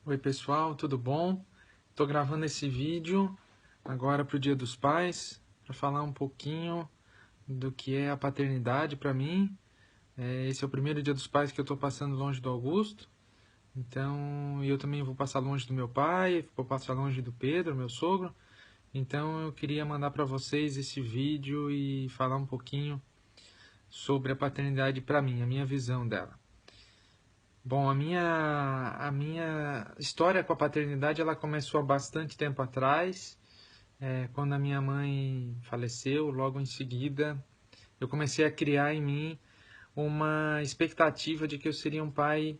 Oi pessoal, tudo bom? Estou gravando esse vídeo agora para o Dia dos Pais, para falar um pouquinho do que é a paternidade para mim. Esse é o primeiro Dia dos Pais que eu estou passando longe do Augusto, então eu também vou passar longe do meu pai, vou passar longe do Pedro, meu sogro. Então eu queria mandar para vocês esse vídeo e falar um pouquinho sobre a paternidade para mim, a minha visão dela. Bom, a minha história com a paternidade ela começou há bastante tempo atrás, quando a minha mãe faleceu. Logo em seguida, eu comecei a criar em mim uma expectativa de que eu seria um pai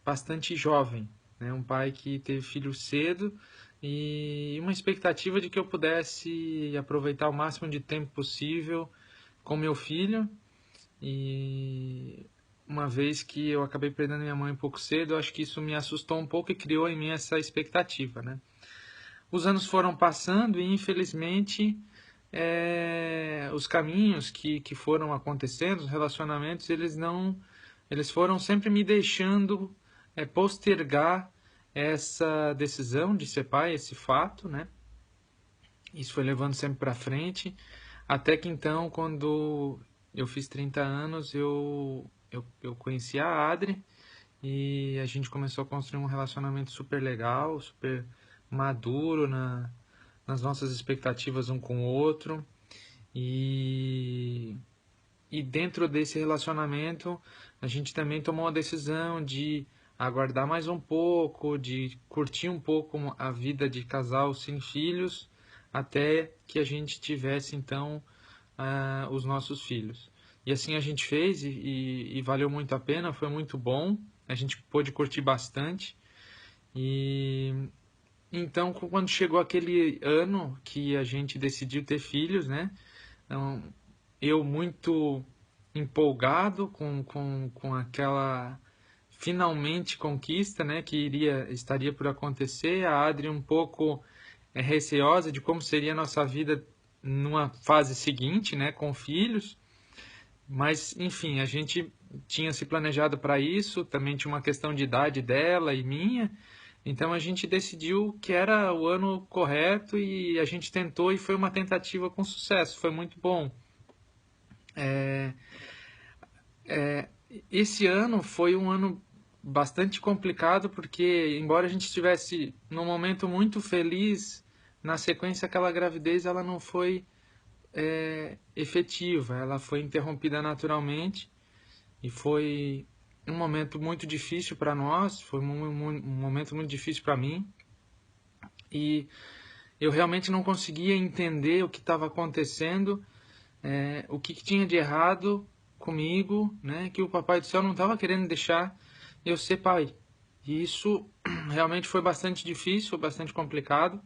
bastante jovem, né? Um pai que teve filho cedo e uma expectativa de que eu pudesse aproveitar o máximo de tempo possível com meu filho. E uma vez que eu acabei perdendo minha mãe um pouco cedo, eu acho que isso me assustou um pouco e criou em mim essa expectativa, né? Os anos foram passando e, infelizmente, os caminhos que foram acontecendo, os relacionamentos, eles foram sempre me deixando postergar essa decisão de ser pai, esse fato, né? Isso foi levando sempre para frente, até que então, quando eu fiz 30 anos, eu conheci a Adri e a gente começou a construir um relacionamento super legal, super maduro nas nossas expectativas um com o outro. E, e dentro desse relacionamento, a gente também tomou a decisão de aguardar mais um pouco, de curtir um pouco a vida de casal sem filhos, até que a gente tivesse então os nossos filhos. E assim a gente fez e valeu muito a pena, foi muito bom, a gente pôde curtir bastante. E então, quando chegou aquele ano que a gente decidiu ter filhos, né? Então, eu muito empolgado com aquela finalmente conquista, né, que estaria por acontecer. A Adri um pouco receosa de como seria a nossa vida numa fase seguinte, né, com filhos. Mas, enfim, a gente tinha se planejado para isso, também tinha uma questão de idade dela e minha. Então a gente decidiu que era o ano correto e a gente tentou e foi uma tentativa com sucesso, foi muito bom. É, Esse ano foi um ano bastante complicado porque, embora a gente estivesse num momento muito feliz, na sequência aquela gravidez ela não foi efetiva, ela foi interrompida naturalmente e foi um momento muito difícil para nós, foi um momento muito difícil para mim e eu realmente não conseguia entender o que estava acontecendo, o que tinha de errado comigo, né? Que o Papai do Céu não estava querendo deixar eu ser pai. E isso realmente foi bastante difícil, bastante complicado,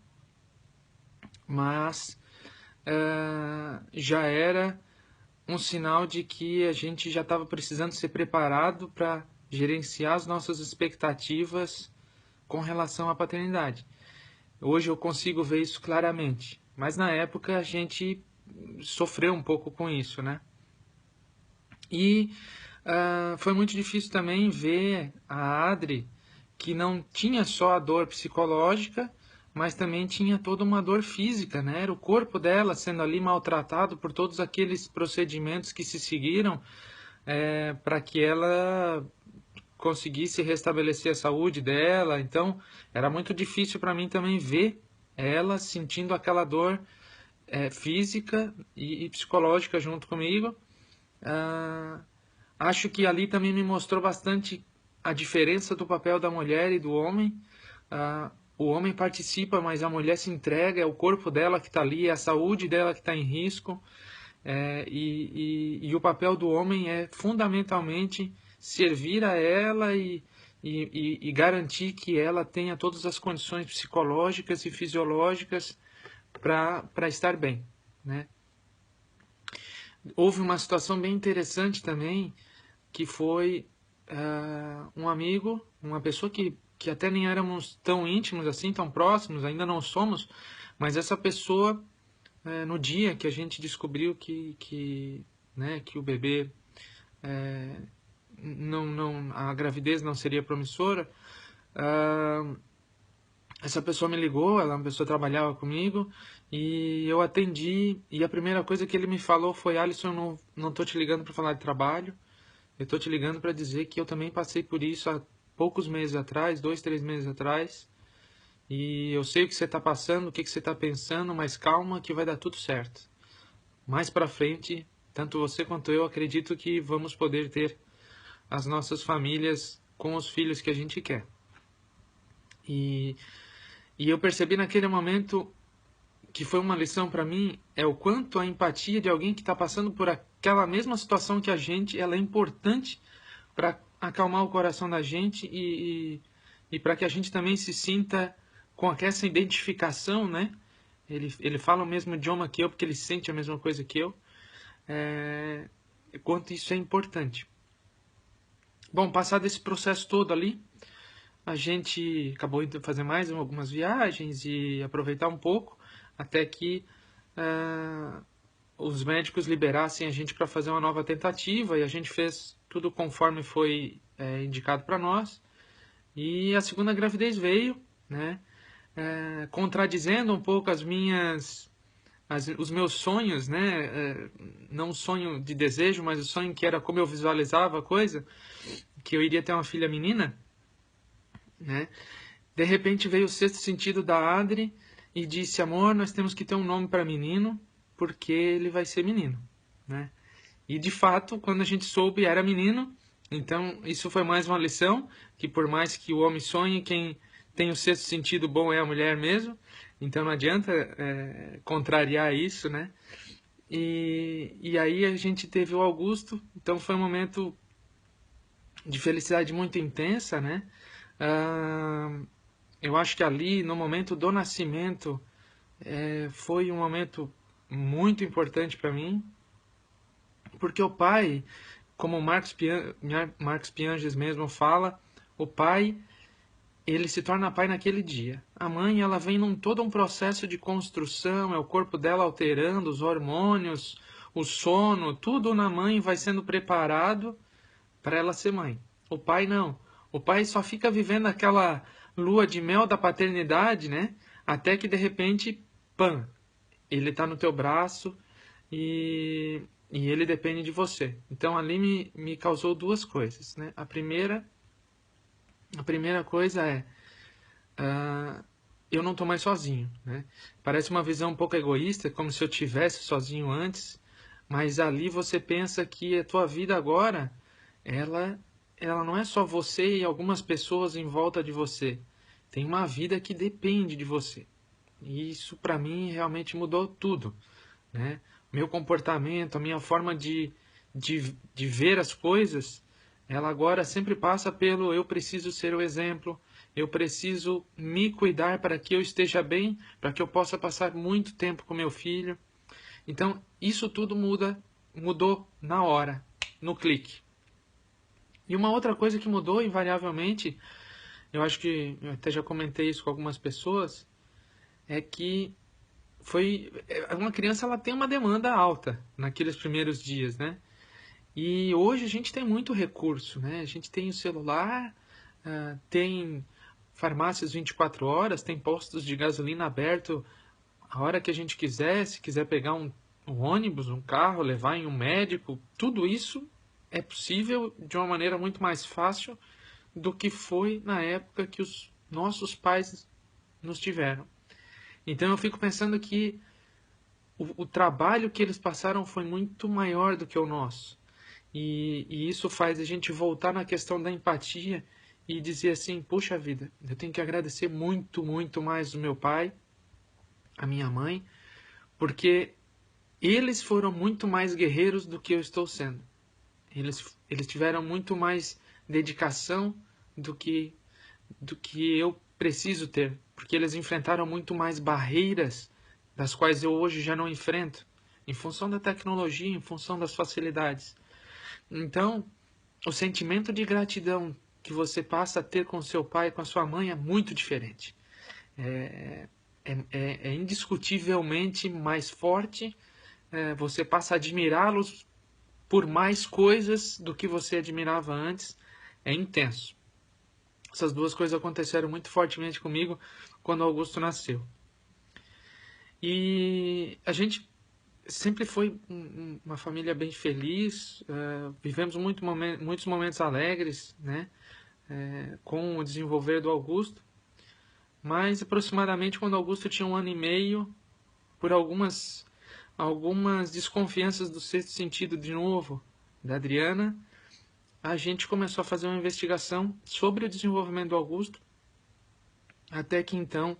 mas já era um sinal de que a gente já estava precisando ser preparado para gerenciar as nossas expectativas com relação à paternidade. Hoje eu consigo ver isso claramente, mas na época a gente sofreu um pouco com isso, né? E foi muito difícil também ver a Adri, que não tinha só a dor psicológica, mas também tinha toda uma dor física, né? Era o corpo dela sendo ali maltratado por todos aqueles procedimentos que se seguiram para que ela conseguisse restabelecer a saúde dela. Então, era muito difícil para mim também ver ela sentindo aquela dor física e psicológica junto comigo. Ah, Acho que ali também me mostrou bastante a diferença do papel da mulher e do homem. O homem participa, mas a mulher se entrega, é o corpo dela que está ali, é a saúde dela que está em risco. E o papel do homem é fundamentalmente servir a ela e garantir que ela tenha todas as condições psicológicas e fisiológicas para estar bem, né? Houve uma situação bem interessante também, que foi um amigo, uma pessoa que até nem éramos tão íntimos assim, tão próximos, ainda não somos, mas essa pessoa, no dia que a gente descobriu né, que o bebê, a gravidez não seria promissora, essa pessoa me ligou, ela é uma pessoa que trabalhava comigo, e eu atendi, e a primeira coisa que ele me falou foi: Alisson, eu não tô te ligando para falar de trabalho, eu tô te ligando para dizer que eu também passei por isso há poucos meses atrás, 2, 3 meses atrás, e eu sei o que você tá passando, o que você tá pensando, mas calma que vai dar tudo certo. Mais para frente, tanto você quanto eu acredito que vamos poder ter as nossas famílias com os filhos que a gente quer. E, e eu percebi naquele momento que foi uma lição para mim, é o quanto a empatia de alguém que está passando por aquela mesma situação que a gente, ela é importante para acalmar o coração da gente e para que a gente também se sinta com essa identificação, né? Ele fala o mesmo idioma que eu, porque ele sente a mesma coisa que eu. É, quanto isso é importante. Bom, passado esse processo todo ali, a gente acabou indo fazer mais algumas viagens e aproveitar um pouco, até que os médicos liberassem a gente para fazer uma nova tentativa, e a gente fez tudo conforme foi indicado para nós. E a segunda gravidez veio, né, contradizendo um pouco os meus sonhos, né, não o sonho de desejo, mas o sonho que era como eu visualizava a coisa, que eu iria ter uma filha menina, né. De repente veio o sexto sentido da Adri e disse: amor, nós temos que ter um nome para menino, porque ele vai ser menino, né? E de fato, quando a gente soube, era menino. Então isso foi mais uma lição, que por mais que o homem sonhe, quem tem o sexto sentido bom é a mulher mesmo. Então não adianta contrariar isso, né? E aí a gente teve o Augusto. Então foi um momento de felicidade muito intensa, né? Eu acho que ali, no momento do nascimento, foi um momento muito importante para mim, porque o pai, como Marcos Pianges mesmo fala, o pai, ele se torna pai naquele dia. A mãe, ela vem num todo um processo de construção, é o corpo dela alterando, os hormônios, o sono, tudo na mãe vai sendo preparado para ela ser mãe. O pai não. O pai só fica vivendo aquela lua de mel da paternidade, né? Até que de repente, pam, ele está no teu braço e ele depende de você. Então ali me causou duas coisas, né? A primeira coisa é eu não estou mais sozinho, né? Parece uma visão um pouco egoísta, como se eu tivesse sozinho antes, mas ali você pensa que a tua vida agora ela não é só você e algumas pessoas em volta de você. Tem uma vida que depende de você. E isso para mim realmente mudou tudo, né? Meu comportamento, a minha forma de ver as coisas, ela agora sempre passa pelo: eu preciso ser o exemplo, eu preciso me cuidar para que eu esteja bem, para que eu possa passar muito tempo com meu filho. Então, isso tudo mudou na hora, no clique. E uma outra coisa que mudou invariavelmente, eu acho que eu até já comentei isso com algumas pessoas, é que uma criança, ela tem uma demanda alta naqueles primeiros dias, né? E hoje a gente tem muito recurso, né? A gente tem o celular, tem farmácias 24 horas, tem postos de gasolina aberto a hora que a gente quiser, se quiser pegar um ônibus, um carro, levar em um médico, tudo isso é possível de uma maneira muito mais fácil do que foi na época que os nossos pais nos tiveram. Então eu fico pensando que o trabalho que eles passaram foi muito maior do que o nosso. E isso faz a gente voltar na questão da empatia e dizer assim: puxa vida, eu tenho que agradecer muito, muito mais o meu pai, a minha mãe, porque eles foram muito mais guerreiros do que eu estou sendo. Eles tiveram muito mais dedicação do que eu preciso ter, porque eles enfrentaram muito mais barreiras das quais eu hoje já não enfrento, em função da tecnologia, em função das facilidades. Então, o sentimento de gratidão que você passa a ter com seu pai, com a sua mãe, é muito diferente. É indiscutivelmente mais forte. Você passa a admirá-los por mais coisas do que você admirava antes. É intenso. Essas duas coisas aconteceram muito fortemente comigo quando Augusto nasceu. E a gente sempre foi uma família bem feliz, vivemos muitos momentos alegres, né, com o desenvolver do Augusto, mas aproximadamente quando Augusto tinha 1 ano e meio, por algumas desconfianças do sexto sentido de novo da Adriana, a gente começou a fazer uma investigação sobre o desenvolvimento do Augusto, até que então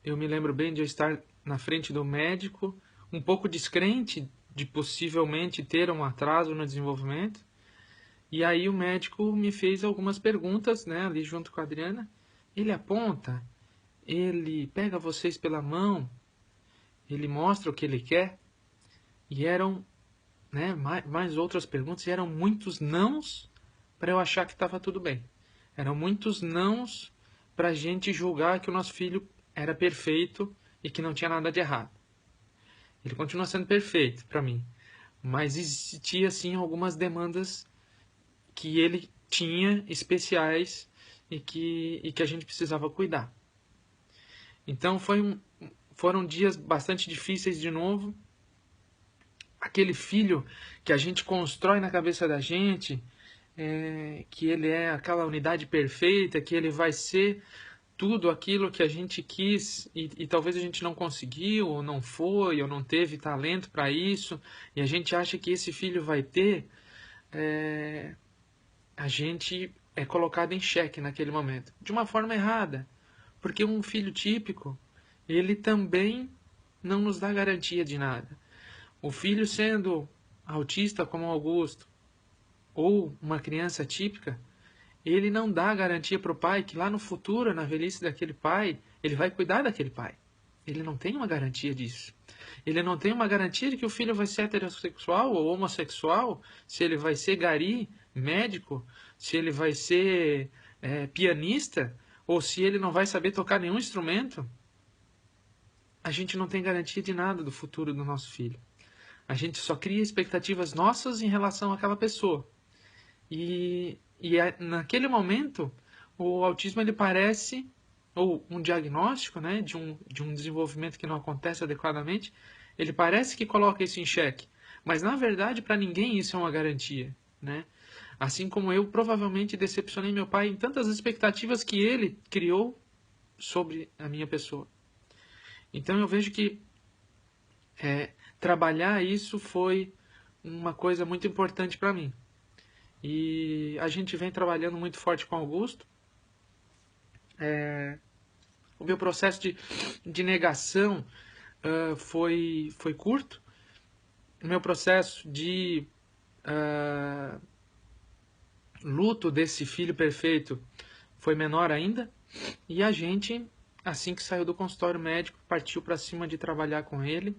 eu me lembro bem de eu estar na frente do médico, um pouco descrente de possivelmente ter um atraso no desenvolvimento, e aí o médico me fez algumas perguntas, né, ali junto com a Adriana. Ele aponta, ele pega vocês pela mão, ele mostra o que ele quer, e eram, né, mais outras perguntas, e eram muitos nãos para eu achar que estava tudo bem. Eram muitos nãos para a gente julgar que o nosso filho era perfeito e que não tinha nada de errado. Ele continua sendo perfeito para mim, mas existia sim algumas demandas que ele tinha especiais e que a gente precisava cuidar. Então foram dias bastante difíceis de novo. Aquele filho que a gente constrói na cabeça da gente, que ele é aquela unidade perfeita, que ele vai ser tudo aquilo que a gente quis e talvez a gente não conseguiu, ou não foi, ou não teve talento para isso, e a gente acha que esse filho vai ter, a gente é colocado em xeque naquele momento, de uma forma errada, porque um filho típico, ele também não nos dá garantia de nada. O filho sendo autista como Augusto, ou uma criança típica, ele não dá garantia para o pai que lá no futuro, na velhice daquele pai, ele vai cuidar daquele pai. Ele não tem uma garantia disso. Ele não tem uma garantia de que o filho vai ser heterossexual ou homossexual, se ele vai ser gari, médico, se ele vai ser pianista, ou se ele não vai saber tocar nenhum instrumento. A gente não tem garantia de nada do futuro do nosso filho. A gente só cria expectativas nossas em relação àquela pessoa. E naquele momento, o autismo ele parece, ou um diagnóstico, né, de um desenvolvimento que não acontece adequadamente, ele parece que coloca isso em xeque. Mas, na verdade, para ninguém isso é uma garantia. Né? Assim como eu provavelmente decepcionei meu pai em tantas expectativas que ele criou sobre a minha pessoa. Então eu vejo que trabalhar isso foi uma coisa muito importante para mim. E a gente vem trabalhando muito forte com Augusto. O meu processo de negação foi curto. O meu processo de luto desse filho perfeito foi menor ainda. E a gente, assim que saiu do consultório médico, partiu para cima de trabalhar com ele.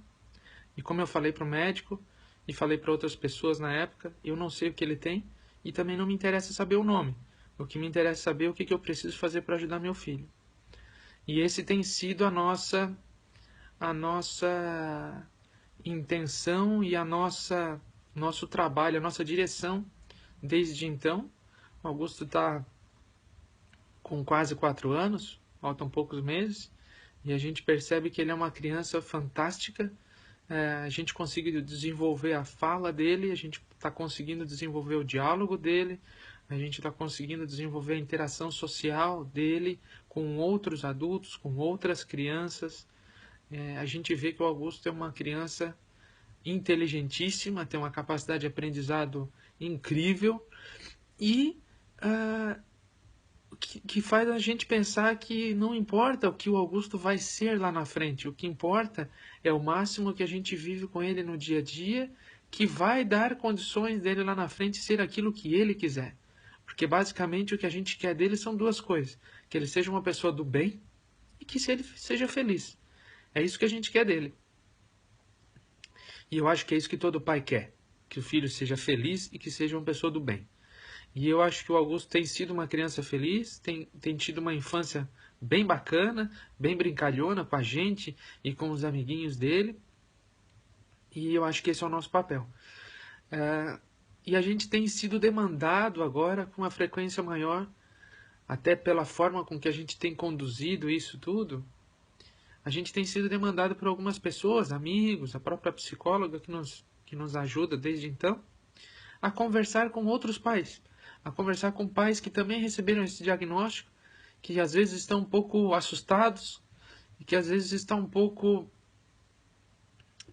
E como eu falei para o médico e falei para outras pessoas na época, eu não sei o que ele tem e também não me interessa saber o nome. O que me interessa é saber o que eu preciso fazer para ajudar meu filho. E esse tem sido a nossa intenção e nosso trabalho, a nossa direção desde então. O Augusto está com quase 4 anos, faltam poucos meses, e a gente percebe que ele é uma criança fantástica. A gente conseguiu desenvolver a fala dele, a gente está conseguindo desenvolver o diálogo dele, a gente está conseguindo desenvolver a interação social dele com outros adultos, com outras crianças. A gente vê que o Augusto é uma criança inteligentíssima, tem uma capacidade de aprendizado incrível e que faz a gente pensar que não importa o que o Augusto vai ser lá na frente, o que importa é o máximo que a gente vive com ele no dia a dia, que vai dar condições dele lá na frente ser aquilo que ele quiser. Porque basicamente o que a gente quer dele são duas coisas: que ele seja uma pessoa do bem e que ele seja feliz. É isso que a gente quer dele. E eu acho que é isso que todo pai quer, que o filho seja feliz e que seja uma pessoa do bem. E eu acho que o Augusto tem sido uma criança feliz, tem tido uma infância bem bacana, bem brincalhona com a gente e com os amiguinhos dele. E eu acho que esse é o nosso papel. E a gente tem sido demandado agora com uma frequência maior até pela forma com que a gente tem conduzido isso tudo, a gente tem sido demandado por algumas pessoas, amigos, a própria psicóloga que nos ajuda desde então, a conversar com outros pais, a conversar com pais que também receberam esse diagnóstico, que às vezes estão um pouco assustados e que às vezes estão um pouco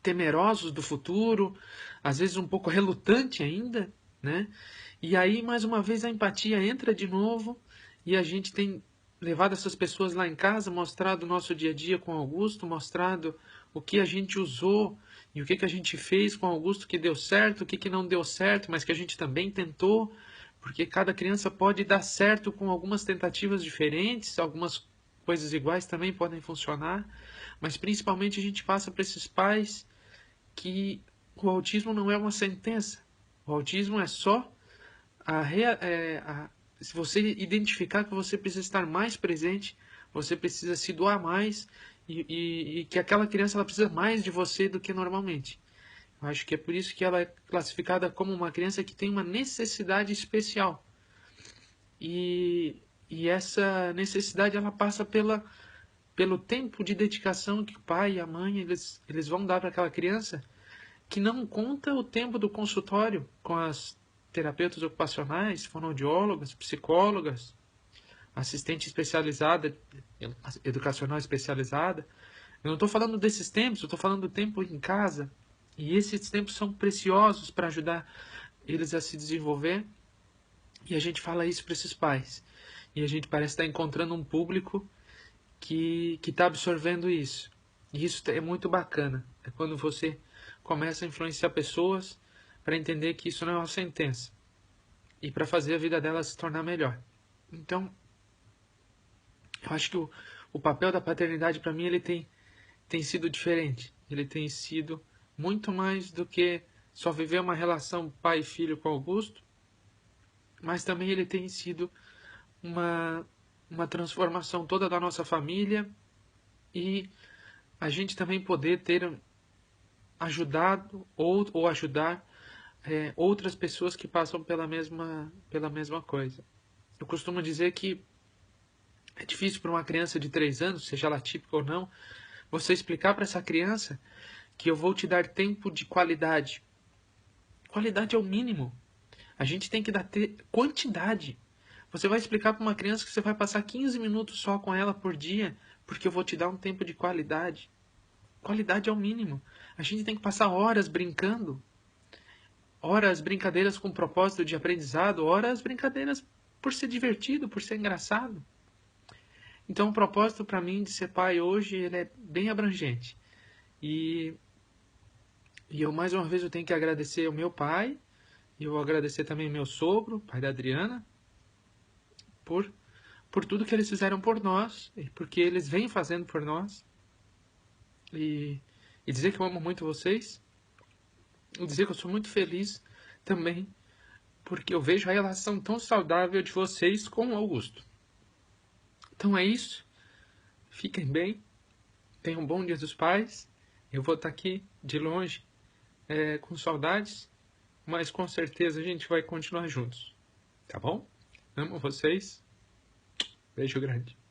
temerosos do futuro, às vezes um pouco relutante ainda, né? E aí, mais uma vez, a empatia entra de novo e a gente tem levado essas pessoas lá em casa, mostrado o nosso dia a dia com Augusto, mostrado o que a gente usou e o que a gente fez com Augusto que deu certo, o que não deu certo, mas que a gente também tentou, porque cada criança pode dar certo com algumas tentativas diferentes, algumas coisas iguais também podem funcionar, mas principalmente a gente passa para esses pais que o autismo não é uma sentença. O autismo é só se você identificar que você precisa estar mais presente, você precisa se doar mais e que aquela criança ela precisa mais de você do que normalmente. Eu acho que é por isso que ela é classificada como uma criança que tem uma necessidade especial. E essa necessidade ela passa pelo tempo de dedicação que o pai e a mãe eles vão dar para aquela criança, que não conta o tempo do consultório com as terapeutas ocupacionais, fonoaudiólogas, psicólogas, assistente especializada, educacional especializada. Eu não estou falando desses tempos, eu estou falando do tempo em casa. E esses tempos são preciosos para ajudar eles a se desenvolver. E a gente fala isso para esses pais. E a gente parece estar encontrando um público que está absorvendo isso. E isso é muito bacana. É quando você começa a influenciar pessoas para entender que isso não é uma sentença e para fazer a vida delas se tornar melhor. Então, eu acho que o papel da paternidade para mim ele tem sido diferente. Ele tem sido muito mais do que só viver uma relação pai e filho com Augusto, mas também ele tem sido uma transformação toda da nossa família e a gente também poder ter ajudado ou ajudar outras pessoas que passam pela mesma coisa. Eu costumo dizer que é difícil para uma criança de 3 anos, seja ela típica ou não, você explicar para essa criança que eu vou te dar tempo de qualidade. Qualidade é o mínimo. A gente tem que dar quantidade. Você vai explicar para uma criança que você vai passar 15 minutos só com ela por dia, porque eu vou te dar um tempo de qualidade. Qualidade é o mínimo. A gente tem que passar horas brincando. Horas brincadeiras com propósito de aprendizado, horas brincadeiras por ser divertido, por ser engraçado. Então o propósito para mim de ser pai hoje ele é bem abrangente. E eu mais uma vez eu tenho que agradecer ao meu pai, e eu vou agradecer também ao meu sogro, pai da Adriana, por tudo que eles fizeram por nós, e porque eles vêm fazendo por nós. E dizer que eu amo muito vocês, e dizer que eu sou muito feliz também, porque eu vejo a relação tão saudável de vocês com o Augusto. Então é isso. Fiquem bem. Tenham um bom Dia dos Pais. Eu vou estar aqui de longe, com saudades, mas com certeza a gente vai continuar juntos. Tá bom? Amo vocês. Beijo grande.